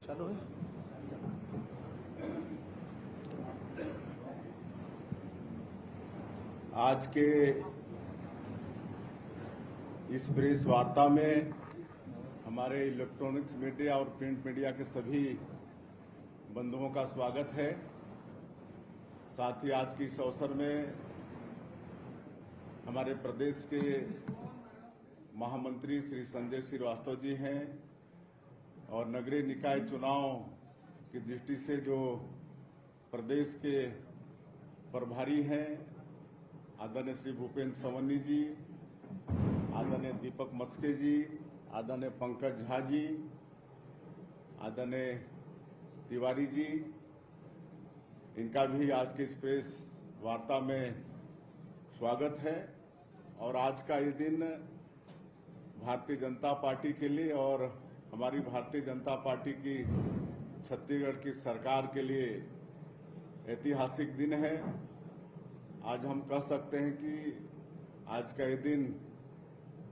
चालू है। आज के इस प्रेस वार्ता में हमारे इलेक्ट्रॉनिक्स मीडिया और प्रिंट मीडिया के सभी बंधुओं का स्वागत है। साथ ही आज के इस अवसर में हमारे प्रदेश के महामंत्री श्री संजय श्रीवास्तव जी हैं और नगरीय निकाय चुनाव की दृष्टि से जो प्रदेश के प्रभारी हैं आदरणीय श्री भूपेंद्र सवन्नी जी, आदरणीय दीपक मस्के जी, आदरणीय पंकज झा जी, आदरणीय तिवारी जी, इनका भी आज के इस प्रेस वार्ता में स्वागत है। और आज का ये दिन भारतीय जनता पार्टी के लिए और हमारी भारतीय जनता पार्टी की छत्तीसगढ़ की सरकार के लिए ऐतिहासिक दिन है। आज हम कह सकते हैं कि आज का ये दिन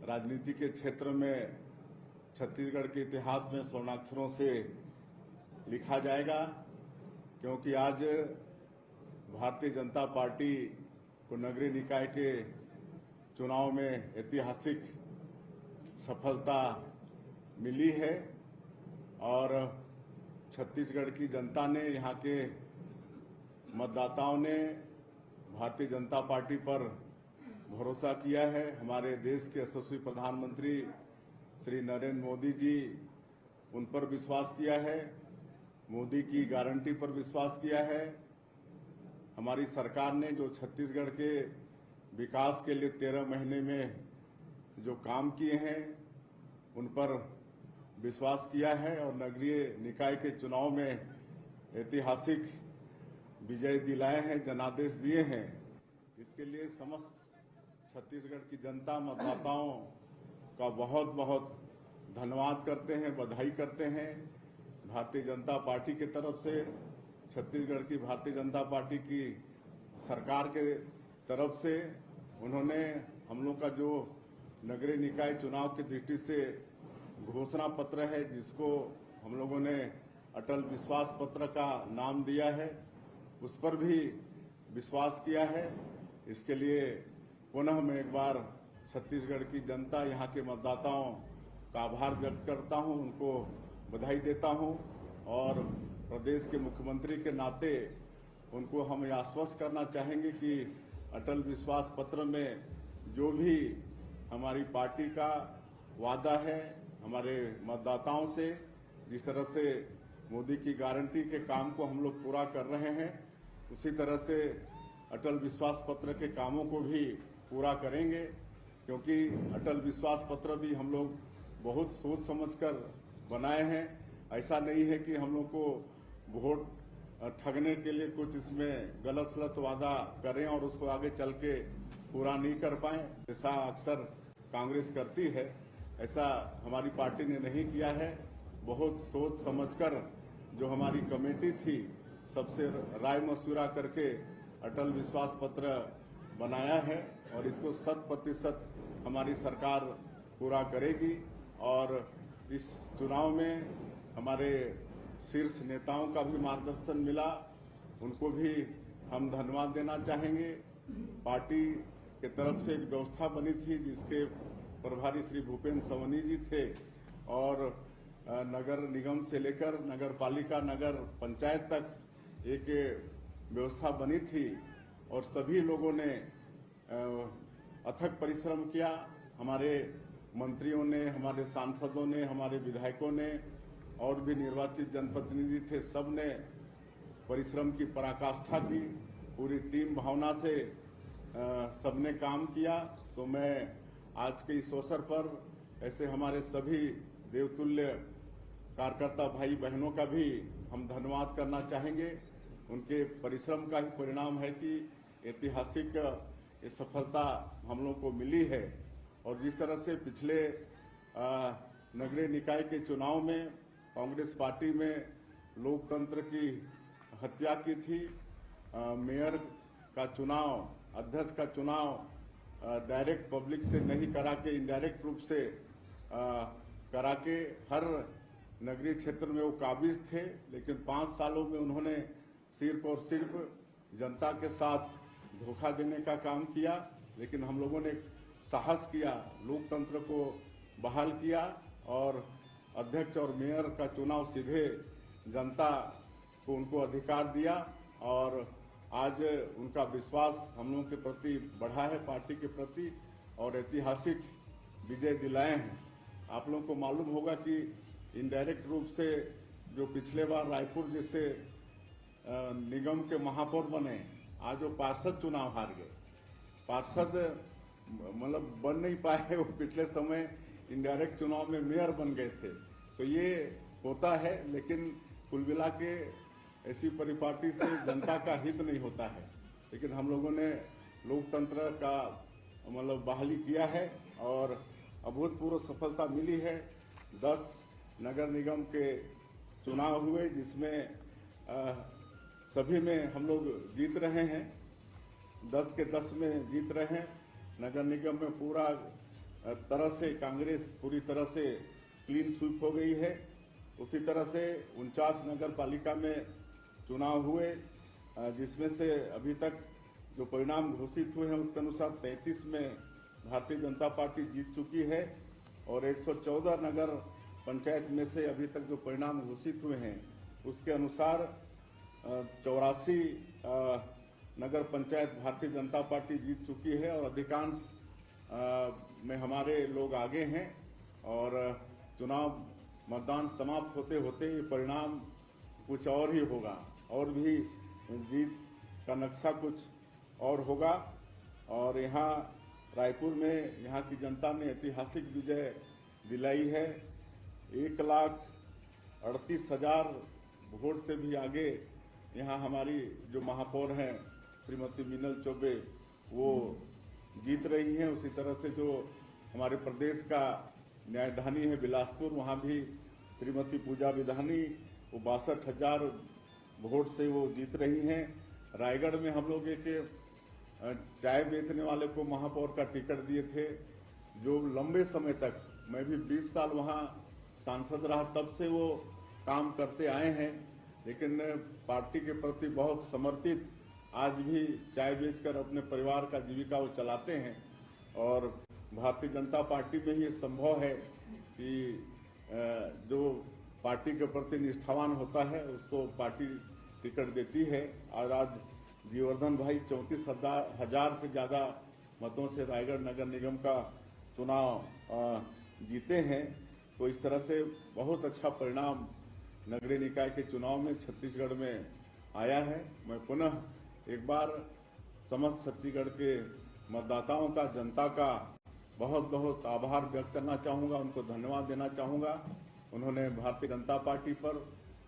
राजनीति के क्षेत्र में छत्तीसगढ़ के इतिहास में स्वर्णाक्षरों से लिखा जाएगा, क्योंकि आज भारतीय जनता पार्टी को नगरीय निकाय के चुनाव में ऐतिहासिक सफलता मिली है और छत्तीसगढ़ की जनता ने, यहाँ के मतदाताओं ने भारतीय जनता पार्टी पर भरोसा किया है। हमारे देश के यशस्वी प्रधानमंत्री श्री नरेंद्र मोदी जी, उन पर विश्वास किया है, मोदी की गारंटी पर विश्वास किया है। हमारी सरकार ने जो छत्तीसगढ़ के विकास के लिए 13 महीने में जो काम किए हैं उन पर विश्वास किया है और नगरीय निकाय के चुनाव में ऐतिहासिक विजय दिलाए हैं, जनादेश दिए हैं। इसके लिए समस्त छत्तीसगढ़ की जनता, मतदाताओं का बहुत बहुत धन्यवाद करते हैं, बधाई करते हैं। भारतीय जनता पार्टी की तरफ से, छत्तीसगढ़ की भारतीय जनता पार्टी की सरकार के तरफ से उन्होंने हम लोग का जो नगरीय निकाय चुनाव की दृष्टि से घोषणा पत्र है, जिसको हम लोगों ने अटल विश्वास पत्र का नाम दिया है, उस पर भी विश्वास किया है। इसके लिए पुनः मैं एक बार छत्तीसगढ़ की जनता, यहाँ के मतदाताओं का आभार व्यक्त करता हूँ, उनको बधाई देता हूँ और प्रदेश के मुख्यमंत्री के नाते उनको हम ये आश्वस्त करना चाहेंगे कि अटल विश्वास पत्र में जो भी हमारी पार्टी का वादा है हमारे मतदाताओं से, जिस तरह से मोदी की गारंटी के काम को हम लोग पूरा कर रहे हैं, उसी तरह से अटल विश्वास पत्र के कामों को भी पूरा करेंगे। क्योंकि अटल विश्वास पत्र भी हम लोग बहुत सोच समझकर बनाए हैं। ऐसा नहीं है कि हम लोग को वोट ठगने के लिए कुछ इसमें गलत वादा करें और उसको आगे चल के पूरा नहीं कर पाए, ऐसा अक्सर कांग्रेस करती है। ऐसा हमारी पार्टी ने नहीं किया है। बहुत सोच समझकर जो हमारी कमेटी थी, सबसे राय मशवरा करके अटल विश्वास पत्र बनाया है और इसको 100% हमारी सरकार पूरा करेगी। और इस चुनाव में हमारे शीर्ष नेताओं का भी मार्गदर्शन मिला, उनको भी हम धन्यवाद देना चाहेंगे। पार्टी के तरफ से एक व्यवस्था बनी थी जिसके प्रभारी श्री भूपेंद्र सवन्नी जी थे और नगर निगम से लेकर नगर पालिका, नगर पंचायत तक एक व्यवस्था बनी थी और सभी लोगों ने अथक परिश्रम किया। हमारे मंत्रियों ने, हमारे सांसदों ने, हमारे विधायकों ने और भी निर्वाचित जनप्रतिनिधि थे, सब ने परिश्रम की पराकाष्ठा की। पूरी टीम भावना से सबने काम किया। तो मैं आज के इस अवसर पर ऐसे हमारे सभी देवतुल्य कार्यकर्ता भाई बहनों का भी हम धन्यवाद करना चाहेंगे। उनके परिश्रम का ही परिणाम है कि ऐतिहासिक ये सफलता हम लोग को मिली है। और जिस तरह से पिछले नगरीय निकाय के चुनाव में कांग्रेस पार्टी में लोकतंत्र की हत्या की थी, मेयर का चुनाव, अध्यक्ष का चुनाव डायरेक्ट पब्लिक से नहीं करा के इनडायरेक्ट रूप से करा के हर नगरीय क्षेत्र में वो काबिज थे, लेकिन 5 सालों में उन्होंने सिर्फ और सिर्फ जनता के साथ धोखा देने का काम किया। लेकिन हम लोगों ने साहस किया, लोकतंत्र को बहाल किया और अध्यक्ष और मेयर का चुनाव सीधे जनता को उनको अधिकार दिया और आज उनका विश्वास हम लोगों के प्रति बढ़ा है, पार्टी के प्रति, और ऐतिहासिक विजय दिलाए हैं। आप लोगों को मालूम होगा कि इनडायरेक्ट रूप से जो पिछले बार रायपुर जैसे निगम के महापौर बने, आज वो पार्षद चुनाव हार गए। पार्षद मतलब बन नहीं पाए, वो पिछले समय इनडायरेक्ट चुनाव में मेयर बन गए थे। तो ये होता है, लेकिन कुल मिला के ऐसी परिपाटी से जनता का हित नहीं होता है। लेकिन हम लोगों ने लोकतंत्र का मतलब बहाली किया है और अभूतपूर्व सफलता मिली है। 10 नगर निगम के चुनाव हुए, जिसमें सभी में हम लोग जीत रहे हैं, 10 के 10 में जीत रहे हैं। नगर निगम में पूरा तरह से कांग्रेस पूरी तरह से क्लीन स्वीप हो गई है। उसी तरह से 49 नगर पालिका में चुनाव हुए, जिसमें से अभी तक जो परिणाम घोषित हुए हैं उसके अनुसार 33 में भारतीय जनता पार्टी जीत चुकी है और 114 नगर पंचायत में से अभी तक जो परिणाम घोषित हुए हैं उसके अनुसार 84 नगर पंचायत भारतीय जनता पार्टी जीत चुकी है और अधिकांश में हमारे लोग आगे हैं। और चुनाव मतदान समाप्त होते होते ये परिणाम कुछ और ही होगा, और भी जीत का नक्शा कुछ और होगा। और यहाँ रायपुर में यहाँ की जनता ने ऐतिहासिक विजय दिलाई है। 1,38,000 वोट से भी आगे यहाँ हमारी जो महापौर हैं श्रीमती मीनल चौबे वो जीत रही हैं। उसी तरह से जो हमारे प्रदेश का न्यायधानी है बिलासपुर, वहाँ भी श्रीमती पूजा विधानी वो 62,000 वोट से वो जीत रही हैं। रायगढ़ में हम लोग एक चाय बेचने वाले को महापौर का टिकट दिए थे, जो लंबे समय तक, मैं भी 20 साल वहाँ सांसद रहा, तब से वो काम करते आए हैं, लेकिन पार्टी के प्रति बहुत समर्पित, आज भी चाय बेचकर अपने परिवार का जीविका वो चलाते हैं। और भारतीय जनता पार्टी में ये संभव है कि जो पार्टी के प्रति निष्ठावान होता है उसको पार्टी टिकट देती है। और आज जीवर्धन भाई 34,000 से ज़्यादा मतों से रायगढ़ नगर निगम का चुनाव जीते हैं। तो इस तरह से बहुत अच्छा परिणाम नगरीय निकाय के चुनाव में छत्तीसगढ़ में आया है। मैं पुनः एक बार समस्त छत्तीसगढ़ के मतदाताओं का, जनता का बहुत बहुत आभार व्यक्त करना चाहूँगा, उनको धन्यवाद देना चाहूँगा। उन्होंने भारतीय जनता पार्टी पर,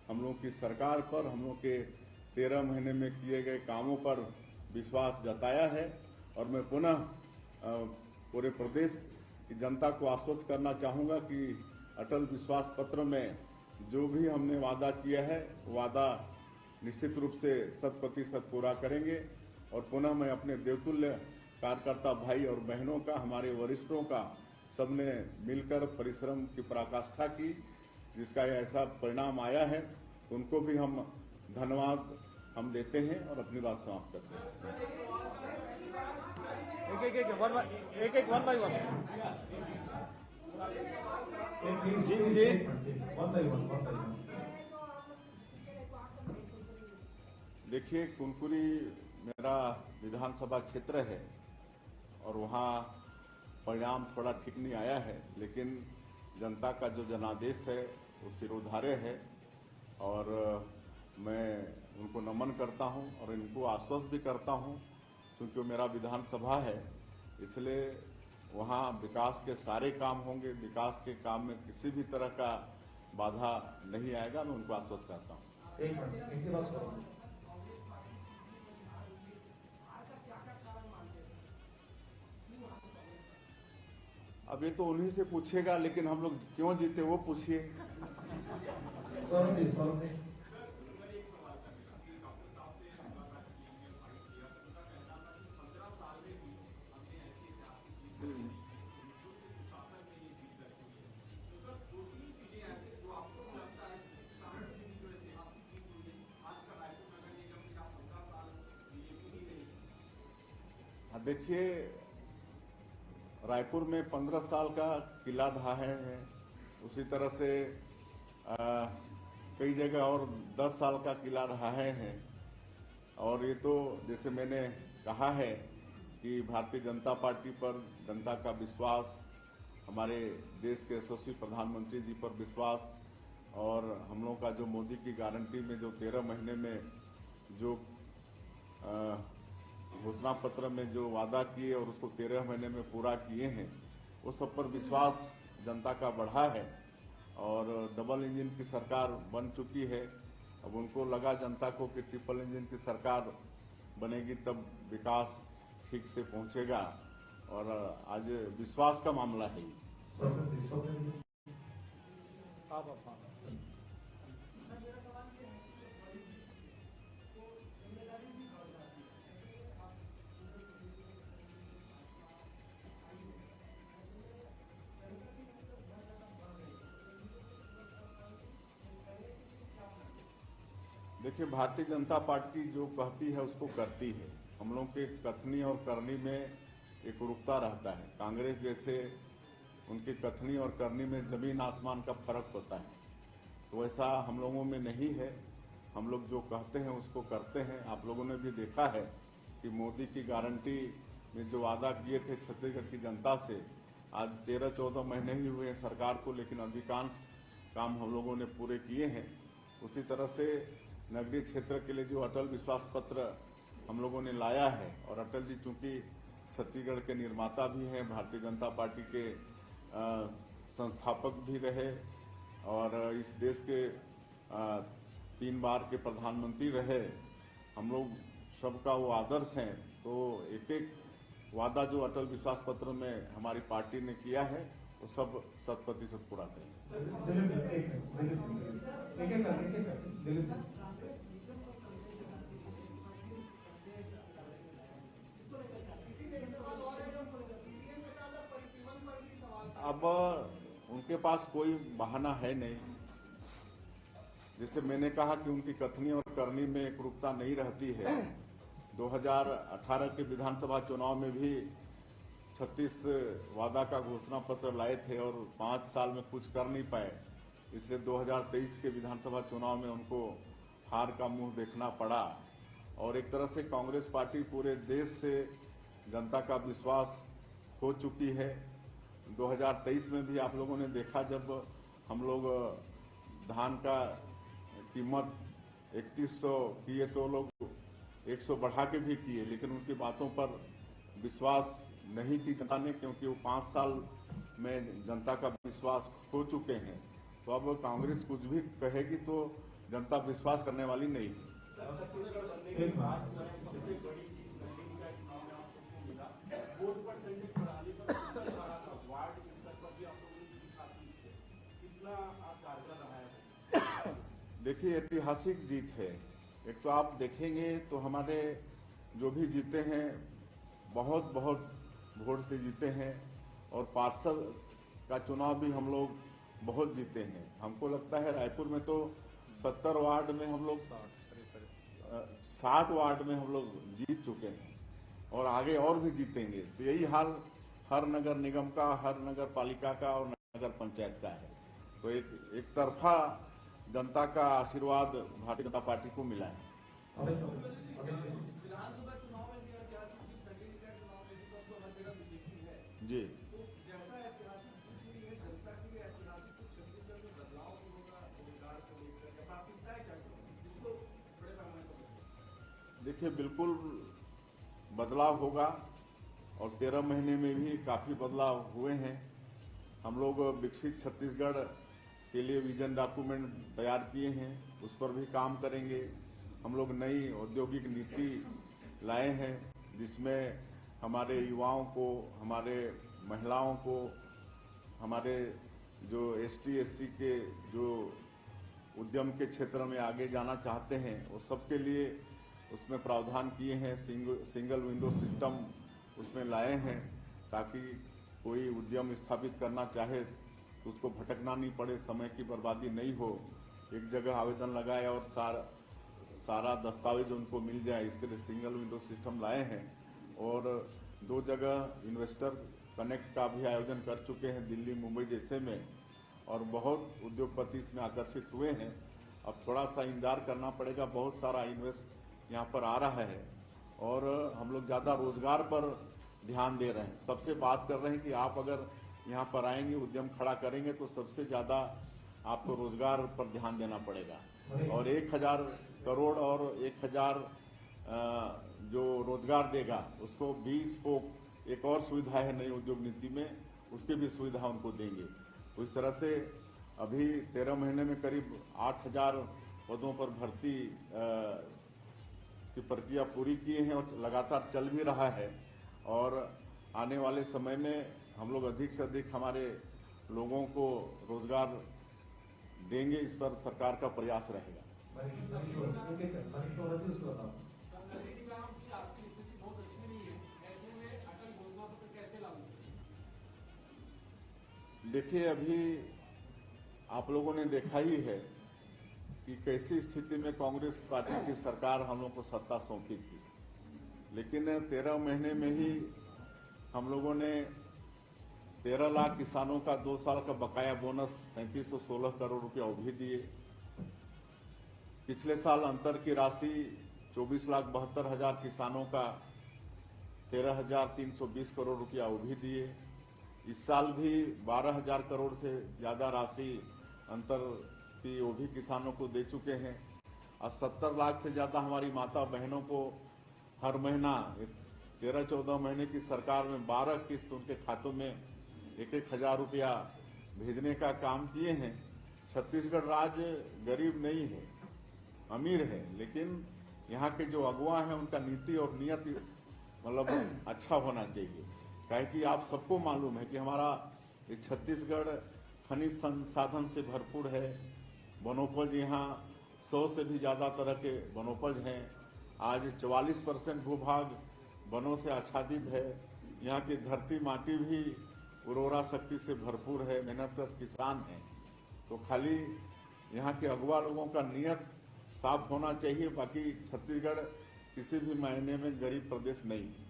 हम लोगों की सरकार पर, हम लोग के 13 महीने में किए गए कामों पर विश्वास जताया है। और मैं पुनः पूरे प्रदेश की जनता को आश्वस्त करना चाहूँगा कि अटल विश्वास पत्र में जो भी हमने वादा किया है वादा निश्चित रूप से 100% पूरा करेंगे। और पुनः मैं अपने देवतुल्य कार्यकर्ता भाई और बहनों का, हमारे वरिष्ठों का, सबने मिलकर परिश्रम की पराकाष्ठा की, जिसका ऐसा परिणाम आया है, उनको भी हम धन्यवाद हम देते हैं और अपनी बात समाप्त करते हैं। एक वन बाय वन जी देखिए, कुनकुरी मेरा विधानसभा क्षेत्र है और वहाँ परिणाम थोड़ा ठीक नहीं आया है, लेकिन जनता का जो जनादेश है वो सिरोधार्य है और मैं उनको नमन करता हूं और इनको आश्वस्त भी करता हूं, क्योंकि मेरा विधानसभा है, इसलिए वहां विकास के सारे काम होंगे। विकास के काम में किसी भी तरह का बाधा नहीं आएगा, मैं उनको आश्वस्त करता हूं। अब ये तो उन्हीं से पूछेगा, लेकिन हम लोग क्यों जीते वो पूछिए। देखिए, रायपुर में 15 साल का किला ढहा है, उसी तरह से कई जगह और 10 साल का किला ढहा है। और ये तो जैसे मैंने कहा है कि भारतीय जनता पार्टी पर जनता का विश्वास, हमारे देश के यशस्वी प्रधानमंत्री जी पर विश्वास, और हम लोगों का जो मोदी की गारंटी में जो 13 महीने में जो घोषणा पत्र में जो वादा किए और उसको 13 महीने में पूरा किए हैं, वो सब पर विश्वास जनता का बढ़ा है। और डबल इंजन की सरकार बन चुकी है। अब उनको लगा जनता को कि ट्रिपल इंजन की सरकार बनेगी तब विकास ठीक से पहुंचेगा, और आज विश्वास का मामला है। देखिए, भारतीय जनता पार्टी जो कहती है उसको करती है। हम लोग के कथनी और करनी में एक रुकता रहता है। कांग्रेस जैसे उनकी कथनी और करनी में जमीन आसमान का फर्क होता है, तो वैसा हम लोगों में नहीं है। हम लोग जो कहते हैं उसको करते हैं। आप लोगों ने भी देखा है कि मोदी की गारंटी में जो वादा किए थे छत्तीसगढ़ की जनता से, आज 13-14 महीने ही हुए हैं सरकार को, लेकिन अधिकांश काम हम लोगों ने पूरे किए हैं। उसी तरह से नगरीय क्षेत्र के लिए जो अटल विश्वास पत्र हम लोगों ने लाया है, और अटल जी चूंकि छत्तीसगढ़ के निर्माता भी हैं, भारतीय जनता पार्टी के संस्थापक भी रहे, और इस देश के 3 बार के प्रधानमंत्री रहे, हम लोग सबका वो आदर्श हैं। तो एक एक वादा जो अटल विश्वास पत्र में हमारी पार्टी ने किया है, वो सब 100% पूरा करेंगे। अब उनके पास कोई बहाना है नहीं। जैसे मैंने कहा कि उनकी कथनी और करनी में एकरूपता नहीं रहती है। 2018 के विधानसभा चुनाव में भी 36 वादा का घोषणा पत्र लाए थे और 5 साल में कुछ कर नहीं पाए, इसलिए 2023 के विधानसभा चुनाव में उनको हार का मुंह देखना पड़ा। और एक तरह से कांग्रेस पार्टी पूरे देश से जनता का विश्वास खो चुकी है। 2023 में भी आप लोगों ने देखा, जब हम लोग धान का कीमत 3100 किए तो लोग 100 बढ़ा के भी किए, लेकिन उनकी बातों पर विश्वास नहीं की जनता ने, क्योंकि वो 5 साल में जनता का विश्वास खो चुके हैं। तो अब कांग्रेस कुछ भी कहेगी तो जनता विश्वास करने वाली नहीं है। देखिए, ऐतिहासिक जीत है। एक तो आप देखेंगे तो हमारे जो भी जीते हैं बहुत वोट से जीते हैं, और पार्षद का चुनाव भी हम लोग बहुत जीते हैं। हमको लगता है रायपुर में तो 70 वार्ड में हम लोग 60 वार्ड में हम लोग जीत चुके हैं, और आगे और भी जीतेंगे। तो यही हाल हर नगर निगम का, हर नगर पालिका का और नगर पंचायत का है। तो एक तरफा जनता का आशीर्वाद भारतीय जनता पार्टी को मिला है। जी, देखिए, बिल्कुल बदलाव होगा, और 13 महीने में भी काफी बदलाव हुए हैं। हम लोग विकसित छत्तीसगढ़ के लिए विजन डॉक्यूमेंट तैयार किए हैं, उस पर भी काम करेंगे। हम लोग नई औद्योगिक नीति लाए हैं, जिसमें हमारे युवाओं को, हमारे महिलाओं को, हमारे जो ST SC के जो उद्यम के क्षेत्र में आगे जाना चाहते हैं, वो सबके लिए उसमें प्रावधान किए हैं। सिंगल विंडो सिस्टम उसमें लाए हैं, ताकि कोई उद्यम स्थापित करना चाहे तो उसको भटकना नहीं पड़े, समय की बर्बादी नहीं हो, एक जगह आवेदन लगाए और सारा दस्तावेज उनको मिल जाए। इसके लिए सिंगल विंडो सिस्टम लाए हैं। और 2 जगह इन्वेस्टर कनेक्ट का भी आयोजन कर चुके हैं, दिल्ली मुंबई जैसे में, और बहुत उद्योगपति इसमें आकर्षित हुए हैं। अब थोड़ा सा इंतजार करना पड़ेगा, बहुत सारा इन्वेस्ट यहाँ पर आ रहा है और हम लोग ज़्यादा रोजगार पर ध्यान दे रहे हैं। सबसे बात कर रहे हैं कि आप अगर यहाँ पर आएंगे, उद्यम खड़ा करेंगे तो सबसे ज़्यादा आपको रोजगार पर ध्यान देना पड़ेगा और 1000 करोड़ और 1000 जो रोजगार देगा उसको 20 स्पोक एक और सुविधा है नई उद्योग नीति में, उसकी भी सुविधा उनको देंगे। उस तरह से अभी 13 महीने में करीब 8000 पदों पर भर्ती की प्रक्रिया पूरी किए हैं और लगातार चल भी रहा है और आने वाले समय में हम लोग अधिक से अधिक हमारे लोगों को रोजगार देंगे, इस पर सरकार का प्रयास रहेगा। देखिए, अभी आप लोगों ने देखा ही है कि कैसी स्थिति में कांग्रेस पार्टी की सरकार हम लोग को सत्ता सौंपी थी, लेकिन 13 महीने में ही हम लोगों ने 13 लाख किसानों का 2 साल का बकाया बोनस 3716 करोड़ रुपया वो भी दिए। पिछले साल अंतर की राशि 24,72,000 किसानों का 13,320 करोड़ रुपया वो भी दिए। इस साल भी 12,000 करोड़ से ज्यादा राशि अंतर की वो भी किसानों को दे चुके हैं और 70 लाख से ज्यादा हमारी माता बहनों को हर महीना 13-14 महीने की सरकार में 12 किस्त उनके खातों में 1,000 रुपया भेजने का काम किए हैं। छत्तीसगढ़ राज्य गरीब नहीं है, अमीर है, लेकिन यहाँ के जो अगुवा हैं उनका नीति और नियत मतलब अच्छा होना चाहिए। काहे कि आप सबको मालूम है कि हमारा छत्तीसगढ़ खनिज संसाधन से भरपूर है। वनोपज यहाँ 100 से भी ज्यादा तरह के वनोपज हैं। आज 44% भूभाग वनों से आच्छादित है। यहाँ की धरती माटी भी उर्वरा शक्ति से भरपूर है, मेहनतकश किसान हैं। तो खाली यहाँ के अगुवा लोगों का नियत साफ होना चाहिए, बाकी छत्तीसगढ़ किसी भी मायने में गरीब प्रदेश नहीं है।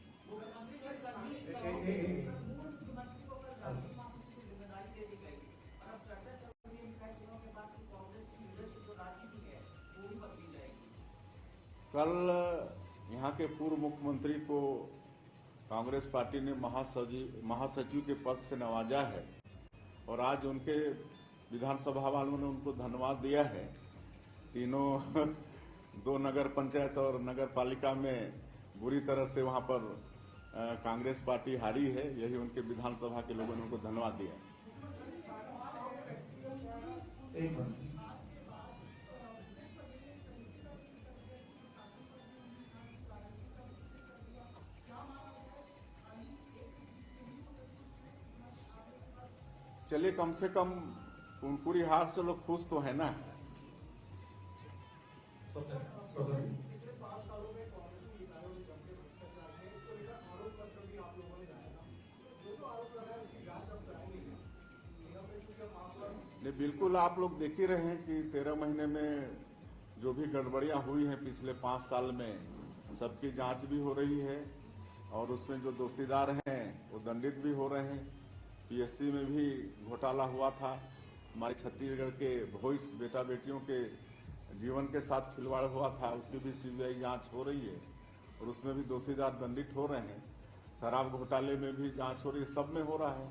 कल यहाँ के पूर्व मुख्यमंत्री को कांग्रेस पार्टी ने महासचिव के पद से नवाजा है और आज उनके विधानसभा वालों ने उनको धन्यवाद दिया है। तीनों 2 नगर पंचायत और नगर पालिका में बुरी तरह से वहां पर कांग्रेस पार्टी हारी है, यही उनके विधानसभा के लोगों ने उनको धन्यवाद दिया। चलिए, कम से कम पूरी हार से लोग खुश तो है ना। नहीं, बिल्कुल आप लोग देख ही रहे हैं कि 13 महीने में जो भी गड़बड़ियां हुई हैं पिछले 5 साल में, सबकी जांच भी हो रही है और उसमें जो दोषीदार हैं वो दंडित भी हो रहे हैं। पीएससी में भी घोटाला हुआ था, हमारे छत्तीसगढ़ के भोइस बेटा बेटियों के जीवन के साथ खिलवाड़ हुआ था, उसकी भी सीबीआई जांच हो रही है और उसमें भी दोषीदार दंडित हो रहे हैं। शराब घोटाले में भी जांच हो रही है, सब में हो रहा है।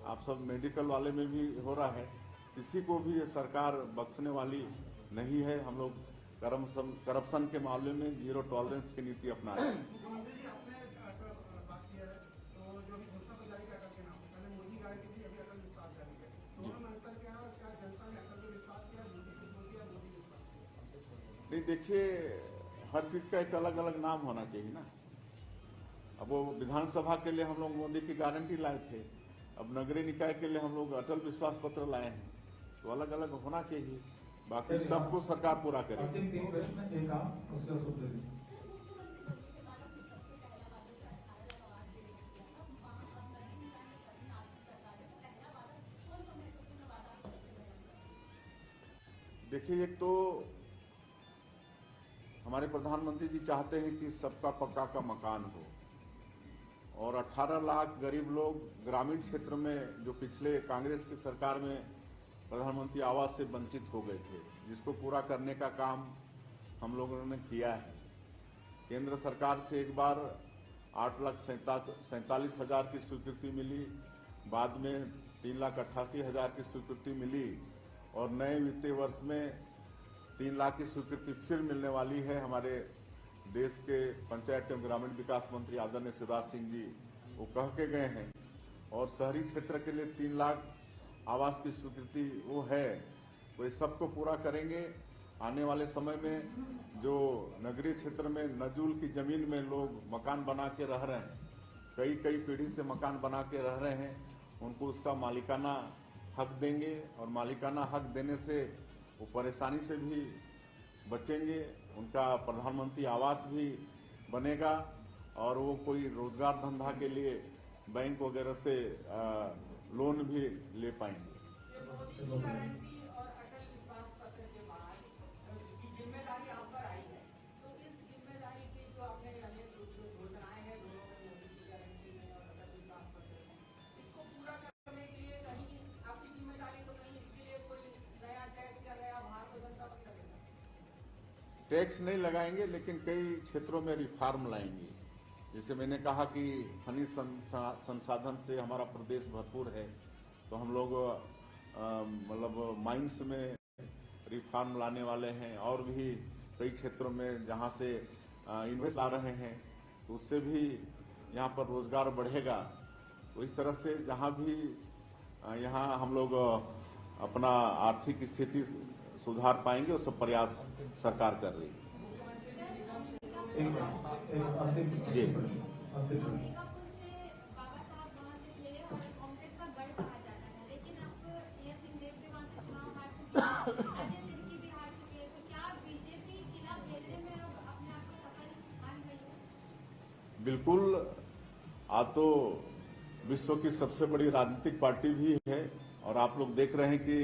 आप सब मेडिकल वाले में भी हो रहा है। किसी को भी ये सरकार बख्शने वाली नहीं है। हम लोग करप्शन के मामले में 0 टॉलरेंस की नीति अपना रहे हैं। नहीं, देखिए, हर चीज का एक अलग अलग नाम होना चाहिए ना। अब वो विधानसभा के लिए हम लोग मोदी की गारंटी लाए थे, अब नगरीय निकाय के लिए हम लोग अटल विश्वास पत्र लाए हैं, तो अलग अलग होना चाहिए। बाकी सबको सरकार पूरा करे। देखिए, एक तो हमारे प्रधानमंत्री जी चाहते हैं कि सबका पक्का का मकान हो और 18 लाख गरीब लोग ग्रामीण क्षेत्र में जो पिछले कांग्रेस की सरकार में प्रधानमंत्री आवास से वंचित हो गए थे, जिसको पूरा करने का काम हम लोगों ने किया है। केंद्र सरकार से एक बार 8,47,000 की स्वीकृति मिली, बाद में 3,88,000 की स्वीकृति मिली और नए वित्तीय वर्ष में 3 लाख की स्वीकृति फिर मिलने वाली है। हमारे देश के पंचायत एवं ग्रामीण विकास मंत्री आदरणीय शिवराज सिंह जी वो कह के गए हैं और शहरी क्षेत्र के लिए 3 लाख आवास की स्वीकृति वो है, वो सबको पूरा करेंगे। आने वाले समय में जो नगरीय क्षेत्र में नजूल की जमीन में लोग मकान बना के रह रहे हैं, कई पीढ़ी से मकान बना के रह रहे हैं, उनको उसका मालिकाना हक देंगे और मालिकाना हक देने से वो परेशानी से भी बचेंगे। उनका प्रधानमंत्री आवास भी बनेगा और वो कोई रोजगार धंधा के लिए बैंक वगैरह से लोन भी ले पाएंगे। टैक्स नहीं लगाएंगे, लेकिन कई क्षेत्रों में रिफॉर्म लाएंगे। जैसे मैंने कहा कि खनिज संसाधन से हमारा प्रदेश भरपूर है, तो हम लोग मतलब माइंस में रिफॉर्म लाने वाले हैं और भी कई क्षेत्रों में जहां से इन्वेस्ट ला रहे हैं, तो उससे भी यहाँ पर रोजगार बढ़ेगा। तो इस तरह से जहां भी यहाँ हम लोग अपना आर्थिक स्थिति सुधार पाएंगे, वो सब प्रयास सरकार कर रही है। जी, बिल्कुल। आज तो विश्व की सबसे बड़ी राजनीतिक पार्टी भी है और आप लोग देख रहे हैं कि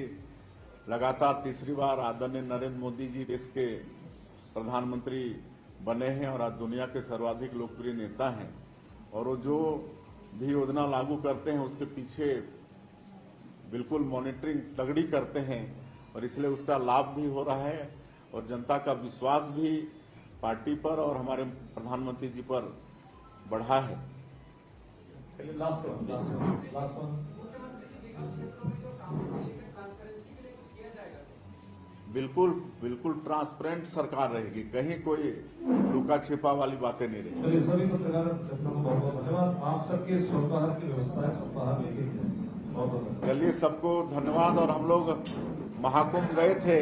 लगातार तीसरी बार आदरणीय नरेंद्र मोदी जी देश के प्रधानमंत्री बने हैं और आज दुनिया के सर्वाधिक लोकप्रिय नेता हैं। और वो जो भी योजना लागू करते हैं उसके पीछे बिल्कुल मॉनिटरिंग तगड़ी करते हैं और इसलिए उसका लाभ भी हो रहा है और जनता का विश्वास भी पार्टी पर और हमारे प्रधानमंत्री जी पर बढ़ा है। Last one. बिल्कुल ट्रांसपेरेंट सरकार रहेगी, कहीं कोई लुका छिपा वाली बातें नहीं रहेगी। सभी पत्रकार को बहुत धन्यवाद। आप सबके स्वल्पाहार की व्यवस्था है, स्वल्पाहार लेके चलिए, सबको धन्यवाद। और हम लोग महाकुंभ गए थे,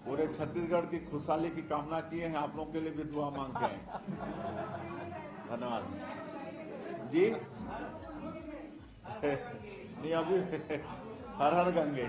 पूरे छत्तीसगढ़ की खुशहाली की कामना किए हैं, आप लोगों के लिए भी दुआ मांगते हैं। धन्यवाद जी। नहीं, अभी हर हर गंगे।